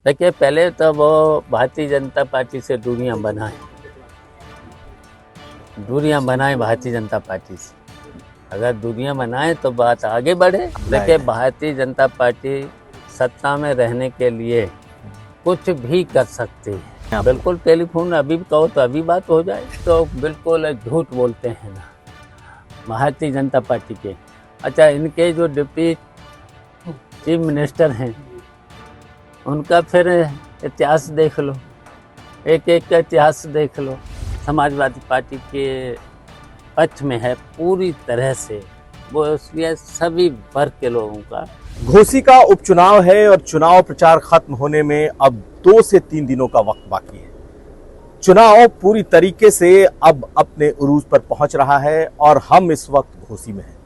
देखिए, पहले तो वो भारतीय जनता पार्टी से दूरियां बनाए भारतीय जनता पार्टी से। अगर दूरियां बनाए तो बात आगे बढ़े। देखिए, भारतीय जनता पार्टी सत्ता में रहने के लिए कुछ भी कर सकती है। बिल्कुल टेलीफोन अभी भी कहो तो अभी बात हो जाए, तो बिल्कुल झूठ बोलते हैं ना भारतीय जनता पार्टी के। अच्छा, इनके जो डिप्टी चीफ मिनिस्टर हैं उनका फिर इतिहास देख लो, एक एक का इतिहास देख लो। समाजवादी पार्टी के पक्ष में है पूरी तरह से, वो इसलिए सभी वर्ग के लोगों का। घोसी का उपचुनाव है और चुनाव प्रचार खत्म होने में अब 2 से 3 दिनों का वक्त बाकी है। चुनाव पूरी तरीके से अब अपने उरूज पर पहुंच रहा है और हम इस वक्त घोसी में हैं।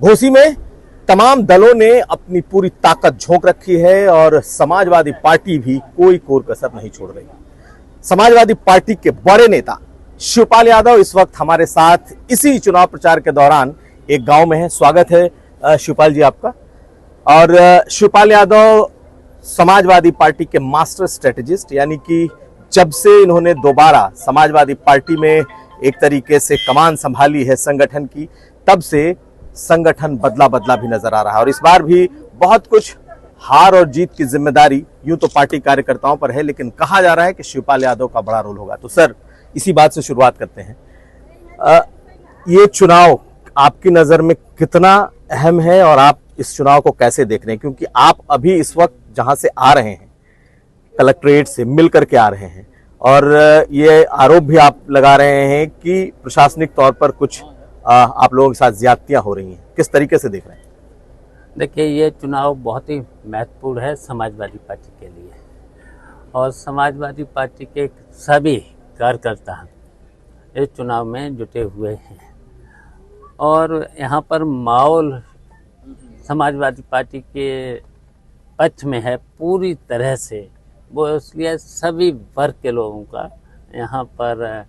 घोसी में तमाम दलों ने अपनी पूरी ताकत झोंक रखी है और समाजवादी पार्टी भी कोई कोर कसर नहीं छोड़ रही। समाजवादी पार्टी के बड़े नेता शिवपाल यादव इस वक्त हमारे साथ इसी चुनाव प्रचार के दौरान एक गांव में है। स्वागत है शिवपाल जी आपका। और शिवपाल यादव समाजवादी पार्टी के मास्टर स्ट्रेटेजिस्ट, यानी कि जब से इन्होंने दोबारा समाजवादी पार्टी में एक तरीके से कमान संभाली है संगठन की, तब से संगठन बदला बदला भी नजर आ रहा है। और इस बार भी बहुत कुछ हार और जीत की जिम्मेदारी यूं तो पार्टी कार्यकर्ताओं पर है, लेकिन कहा जा रहा है कि शिवपाल यादव का बड़ा रोल होगा। तो सर, इसी बात से शुरुआत करते हैं। ये चुनाव आपकी नजर में कितना अहम है और आप इस चुनाव को कैसे देख रहे हैं? क्योंकि आप अभी इस वक्त जहां से आ रहे हैं, कलेक्ट्रेट से मिल करके आ रहे हैं, और ये आरोप भी आप लगा रहे हैं कि प्रशासनिक तौर पर कुछ आप लोगों के साथ ज्यादतियां हो रही हैं। किस तरीके से देख रहे हैं? देखिए, ये चुनाव बहुत ही महत्वपूर्ण है समाजवादी पार्टी के लिए, और समाजवादी पार्टी के सभी कार्यकर्ता इस चुनाव में जुटे हुए हैं। और यहाँ पर माहौल समाजवादी पार्टी के पक्ष में है पूरी तरह से, वो इसलिए सभी वर्ग के लोगों का यहाँ पर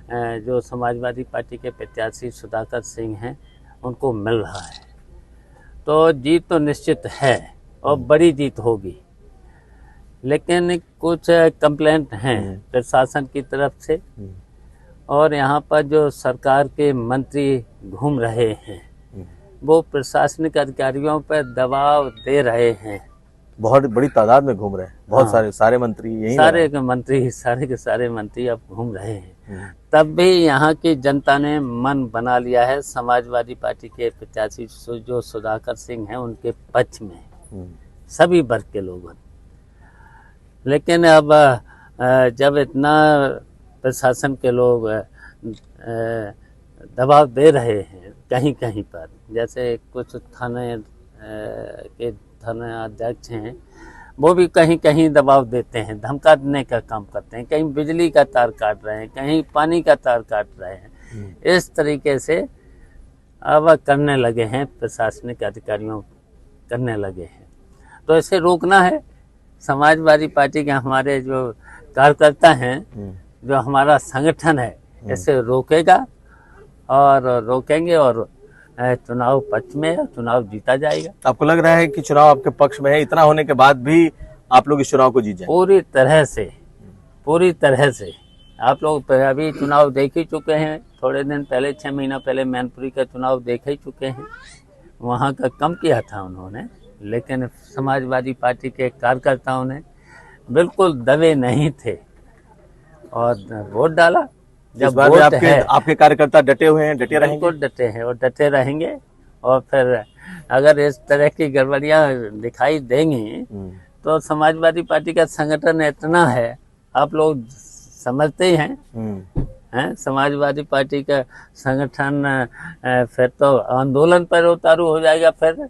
जो समाजवादी पार्टी के प्रत्याशी सुधाकर सिंह हैं उनको मिल रहा है। तो जीत तो निश्चित है और बड़ी जीत होगी, लेकिन कुछ कंप्लेंट हैं प्रशासन की तरफ से, और यहाँ पर जो सरकार के मंत्री घूम रहे हैं वो प्रशासनिक अधिकारियों पर दबाव दे रहे हैं। बहुत बड़ी तादाद में घूम रहे हैं, बहुत सारे मंत्री यही सारे के सारे मंत्री अब घूम रहे हैं। तब भी यहाँ की जनता ने मन बना लिया है समाजवादी पार्टी के प्रत्याशी जो सुधाकर सिंह हैं उनके पक्ष में, सभी वर्ग के लोग। लेकिन अब जब इतना प्रशासन के लोग दबाव दे रहे हैं कहीं कहीं पर, जैसे कुछ थाने के थाना अध्यक्ष हैं वो भी कहीं कहीं दबाव देते हैं, धमकाने का काम करते हैं, कहीं बिजली का तार काट रहे हैं, कहीं पानी का तार काट रहे हैं। इस तरीके से अब करने लगे हैं, प्रशासनिक अधिकारियों करने लगे हैं। तो इसे रोकना है। समाजवादी पार्टी के हमारे जो कार्यकर्ता हैं, जो हमारा संगठन है, इसे रोकेगा और रोकेंगे और चुनाव पक्ष में चुनाव जीता जाएगा। आपको लग रहा है कि चुनाव आपके पक्ष में है? इतना होने के बाद भी आप लोग इस चुनाव को जीत जाएंगे? पूरी तरह से। आप लोग अभी चुनाव देख ही चुके हैं, थोड़े दिन पहले 6 महीना पहले मैनपुरी का चुनाव देख ही चुके हैं। वहाँ का कम किया था उन्होंने, लेकिन समाजवादी पार्टी के कार्यकर्ताओं ने बिल्कुल दबे नहीं थे और वोट डाला। जब वोट आपके कार्यकर्ता डटे हुए हैं, डटे रहेंगे? बिल्कुल डटे हैं और डटे रहेंगे। और फिर अगर इस तरह की गड़बड़ियां दिखाई देंगी तो समाजवादी पार्टी का संगठन इतना है, आप लोग समझते ही हैं, समाजवादी पार्टी का संगठन फिर तो आंदोलन पर उतारू हो जाएगा। फिर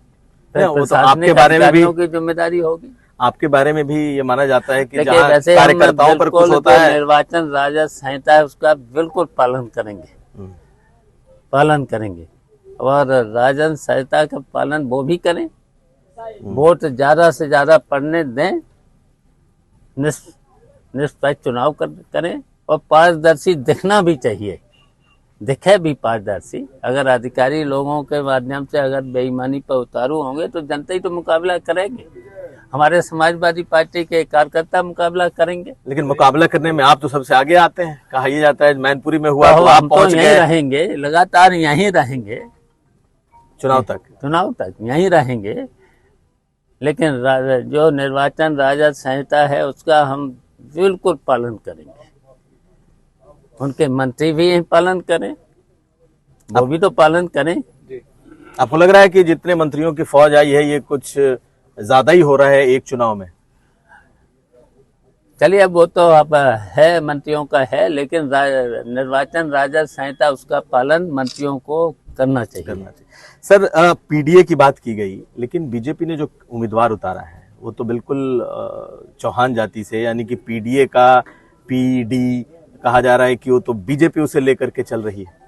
आपके बारे में भी की जिम्मेदारी होगी। आपके बारे में भी ये माना जाता है कि जहां कार्यकर्ताओं पर कुछ होता है, निर्वाचन राजस्व संहिता है उसका बिल्कुल पालन करेंगे और राजस्व संहिता का पालन वो भी करें। वोट ज्यादा से ज्यादा पड़ने दें, निष्पक्ष चुनाव करें और पारदर्शी दिखना भी चाहिए, दिखे भी पारदर्शी। अगर अधिकारी लोगों के माध्यम से अगर बेईमानी पर उतारू होंगे तो जनता ही तो मुकाबला करेंगे। हमारे समाजवादी पार्टी के कार्यकर्ता मुकाबला करेंगे। लेकिन मुकाबला करने में आप तो सबसे आगे आते हैं। कहा यह जाता है मैनपुरी में हुआ तो आप हम पहुंच तो गए यहीं रहेंगे, लगातार यहीं रहेंगे, चुनाव तक यहीं रहेंगे। लेकिन जो निर्वाचन राजद संहिता है उसका हम बिल्कुल पालन करेंगे। उनके मंत्री भी यही पालन करें, वो भी तो पालन करें। आपको लग रहा है कि जितने मंत्रियों की फौज आई है ये कुछ ज्यादा ही हो रहा है एक चुनाव में? चलिए, अब वो तो अब है, मंत्रियों का है, लेकिन निर्वाचन राजद संहिता उसका पालन मंत्रियों को करना चाहिए। सर, पीडीए की बात की गई, लेकिन बीजेपी ने जो उम्मीदवार उतारा है वो तो बिल्कुल चौहान जाति से, यानी कि पीडीए का पीडी कहा जा रहा है कि वो तो बीजेपी उसे लेकर के चल रही है।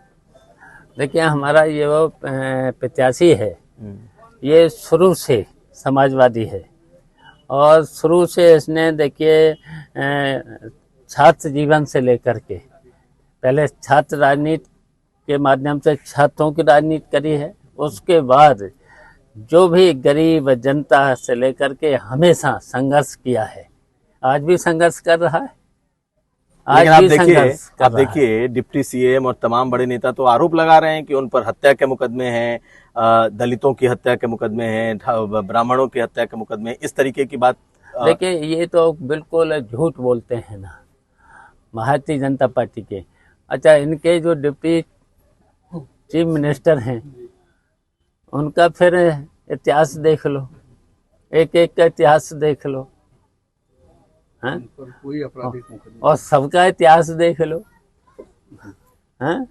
देखिए, हमारा ये वो प्रत्याशी है, ये शुरू से समाजवादी है और शुरू से इसने देखिए छात्र जीवन से लेकर के पहले छात्र राजनीति के माध्यम से छात्रों की राजनीति करी है। उसके बाद जो भी गरीब जनता से लेकर के हमेशा संघर्ष किया है, आज भी संघर्ष कर रहा है। आप देखिए डिप्टी सीएम और तमाम बड़े नेता तो आरोप लगा रहे हैं कि उन पर हत्या के मुकदमे हैं, दलितों की हत्या के मुकदमे हैं, ब्राह्मणों की हत्या के मुकदमे, इस तरीके की बात। देखिए, ये तो बिल्कुल झूठ बोलते हैं ना भारतीय जनता पार्टी के। अच्छा, इनके जो डिप्टी चीफ मिनिस्टर हैं उनका फिर इतिहास देख लो, एक एक का इतिहास देख लो, हाँ? कोई आपराधिक और सबका इतिहास देख लो, हाँ?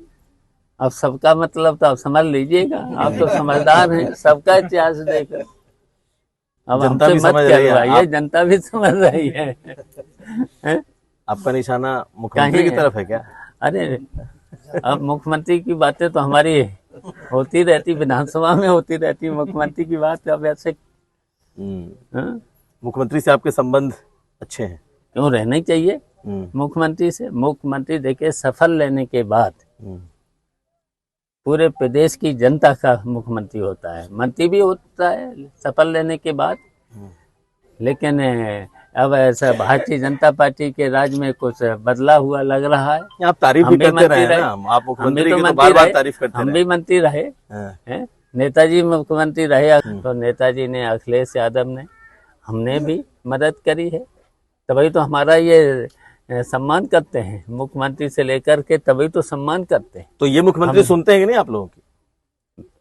अब सबका मतलब तो आप समझ लीजिएगा, आप तो समझदार हैं, सबका इतिहास देख लो। अब जनता भी समझ रही है, जनता भी समझ रही है। आपका निशाना मुख्यमंत्री की तरफ है क्या? अरे, अब मुख्यमंत्री की बातें तो हमारी होती रहती, विधानसभा में होती रहती, मुख्यमंत्री की बात अब ऐसे। मुख्यमंत्री से आपके संबंध अच्छे हैं? क्यों, रहना ही चाहिए मुख्यमंत्री से। मुख्यमंत्री देखिए, सफल लेने के बाद पूरे प्रदेश की जनता का मुख्यमंत्री होता है, मंत्री भी होता है सफल लेने के बाद। लेकिन अब ऐसा भारतीय जनता पार्टी के राज में कुछ बदला हुआ लग रहा है। आप तारीफ भी करते रहे ना, आप मुख्यमंत्री की तो बार-बार तारीफ करते रहे। हम भी मंत्री रहे, नेताजी मुख्यमंत्री रहे, तो नेताजी ने, अखिलेश यादव ने, हमने भी मदद करी है, तभी तो हमारा ये सम्मान करते हैं मुख्यमंत्री से लेकर के, तभी तो सम्मान करते हैं। तो ये मुख्यमंत्री सुनते हैं कि नहीं आप लोगों की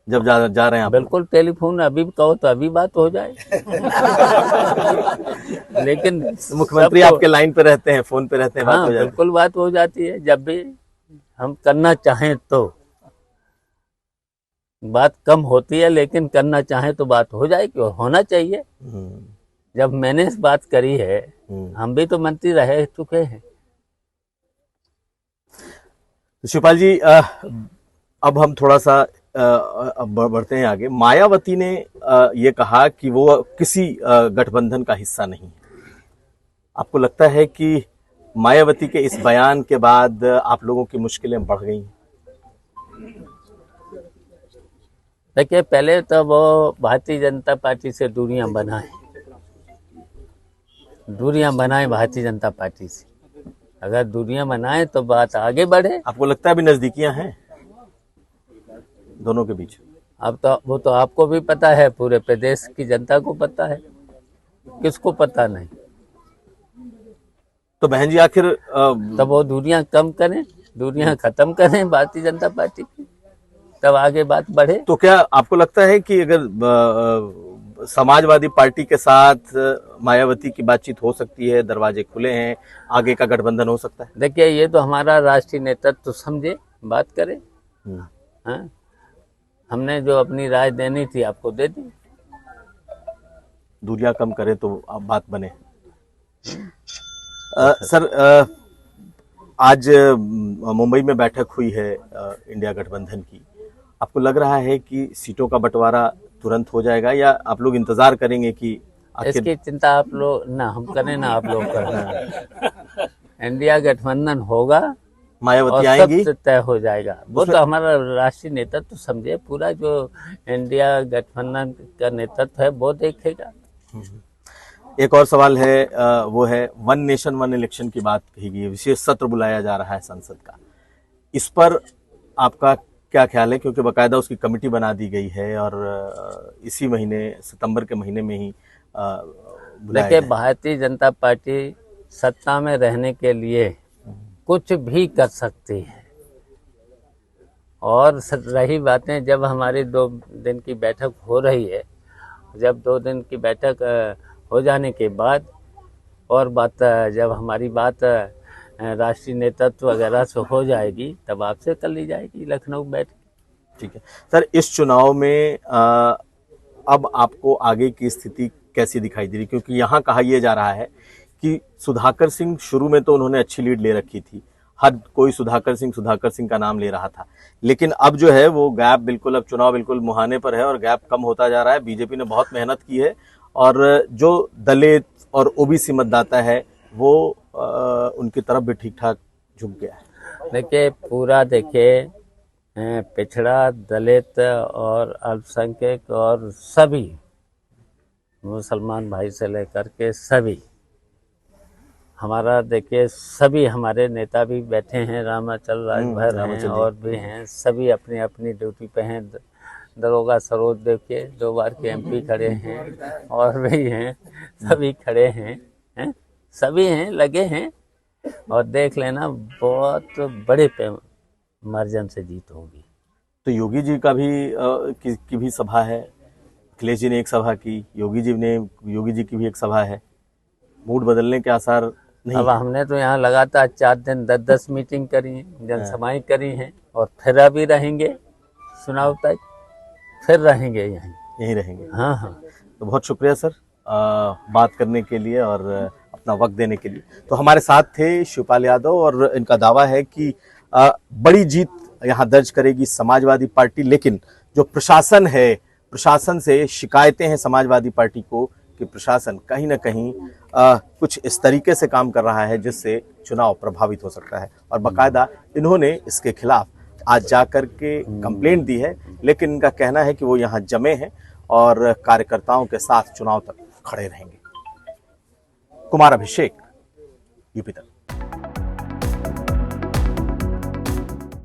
जब जा रहे हैं आप? बिल्कुल, टेलीफोन अभी कहो तो अभी बात हो जाए। लेकिन मुख्यमंत्री आपके लाइन पे रहते हैं, फोन पे रहते हैं, बात हो जाती है? बिल्कुल बात हो जाती है, जब भी हम करना चाहें तो। बात कम होती है लेकिन करना चाहें तो बात हो जाएगी और होना चाहिए। जब मैंने इस बात करी है, हम भी तो मंत्री रह चुके हैं। शिवपाल जी, अब हम थोड़ा सा बढ़ते हैं आगे। मायावती ने ये कहा कि वो किसी गठबंधन का हिस्सा नहीं है। आपको लगता है कि मायावती के इस बयान के बाद आप लोगों की मुश्किलें बढ़ गई? देखिए, पहले तो वो भारतीय जनता पार्टी से दूरियां बनाए भारतीय जनता पार्टी से। अगर दूरियां बनाए तो बात आगे बढ़े। आपको लगता है अभी नजदीकियां हैं दोनों के बीच? अब तो वो तो आपको भी पता है, पूरे प्रदेश की जनता को पता है, किसको पता नहीं? तो बहन जी, आखिर तब वो दूरियां कम करें, दूरियां खत्म करें भारतीय जनता पार्टी की, तब आगे बात बढ़े। तो क्या आपको लगता है कि अगर समाजवादी पार्टी के साथ मायावती की बातचीत हो सकती है, दरवाजे खुले हैं, आगे का गठबंधन हो सकता है? देखिए, ये तो हमारा राष्ट्रीय नेतृत्व तो समझे, बात करे। हाँ, हमने जो अपनी राय देनी थी आपको दे दी। दूरियां कम करे तो अब बात बने। सर, आज मुंबई में बैठक हुई है इंडिया गठबंधन की। आपको लग रहा है कि सीटों का बंटवारा तुरंत हो जाएगा या आप लोग इंतजार करेंगे कि आखिर? इसकी चिंता आप लोग ना हम करें ना आप लोग करें। इंडिया गठबंधन होगा, मायावती आएंगी, सब तय हो जाएगा। वो तो हमारा राष्ट्रीय नेतृत्व तो समझे, पूरा जो इंडिया गठबंधन का नेतृत्व है वो देखेगा। एक और सवाल है, वो है वन नेशन वन इलेक्शन की बात कही गई है, विशेष सत्र बुलाया जा रहा है संसद का। इस पर आपका क्या ख्याल है, क्योंकि बाकायदा उसकी कमेटी बना दी गई है और इसी महीने सितंबर के महीने में ही बुलाया देखिए, जाए। भारतीय जनता पार्टी सत्ता में रहने के लिए कुछ भी कर सकती है। और रही बातें, जब हमारी 2 दिन की बैठक हो रही है, जब 2 दिन की बैठक हो जाने के बाद और बात, जब हमारी बात राष्ट्रीय नेतृत्व वगैरह से हो जाएगी, तब आपसे कर ली जाएगी लखनऊ बैठ के। ठीक है सर, इस चुनाव में अब आपको आगे की स्थिति कैसी दिखाई दे रही, क्योंकि यहाँ कहा यह जा रहा है कि सुधाकर सिंह, शुरू में तो उन्होंने अच्छी लीड ले रखी थी, हर कोई सुधाकर सिंह का नाम ले रहा था, लेकिन अब जो है वो गैप बिल्कुल, अब चुनाव बिल्कुल मुहाने पर है और गैप कम होता जा रहा है। बीजेपी ने बहुत मेहनत की है और जो दलित और ओबीसी मतदाता है वो उनकी तरफ भी ठीक ठाक झुक गया है। देखिए, पूरा देखिए, पिछड़ा, दलित और अल्पसंख्यक और सभी, मुसलमान भाई से लेकर के सभी, हमारा देखिए सभी हमारे नेता भी बैठे हैं, रामाचल राजभर हैं और भी हैं, सभी अपनी अपनी ड्यूटी पे हैं। दरोगा सरोज देखिए 2 बार के एमपी खड़े हैं और भी हैं, सभी खड़े हैं, सभी हैं, लगे हैं। और देख लेना, बहुत बड़े मार्जिन से जीत होगी। तो योगी जी का भी की भी सभा है, अखिलेश जी ने एक सभा की, योगी जी की भी एक सभा है, मूड बदलने के आसार नहीं अब है। हमने तो यहाँ लगातार 4 दिन 10-10 मीटिंग करी हैं, जनसभाएं करी हैं और फिर अभी रहेंगे चुनाव तक, फिर रहेंगे यहीं रहेंगे। हाँ हाँ। तो बहुत शुक्रिया सर बात करने के लिए और अपना वक्त देने के लिए। तो हमारे साथ थे शिवपाल यादव और इनका दावा है कि बड़ी जीत यहाँ दर्ज करेगी समाजवादी पार्टी, लेकिन जो प्रशासन है, प्रशासन से शिकायतें हैं समाजवादी पार्टी को कि प्रशासन कहीं ना कहीं कुछ इस तरीके से काम कर रहा है जिससे चुनाव प्रभावित हो सकता है। और बाकायदा इन्होंने इसके खिलाफ आज जाकर के कंप्लेंट दी है, लेकिन इनका कहना है कि वो यहाँ जमे हैं और कार्यकर्ताओं के साथ चुनाव तक खड़े रहेंगे। कुमार अभिषेक, यूपी तक।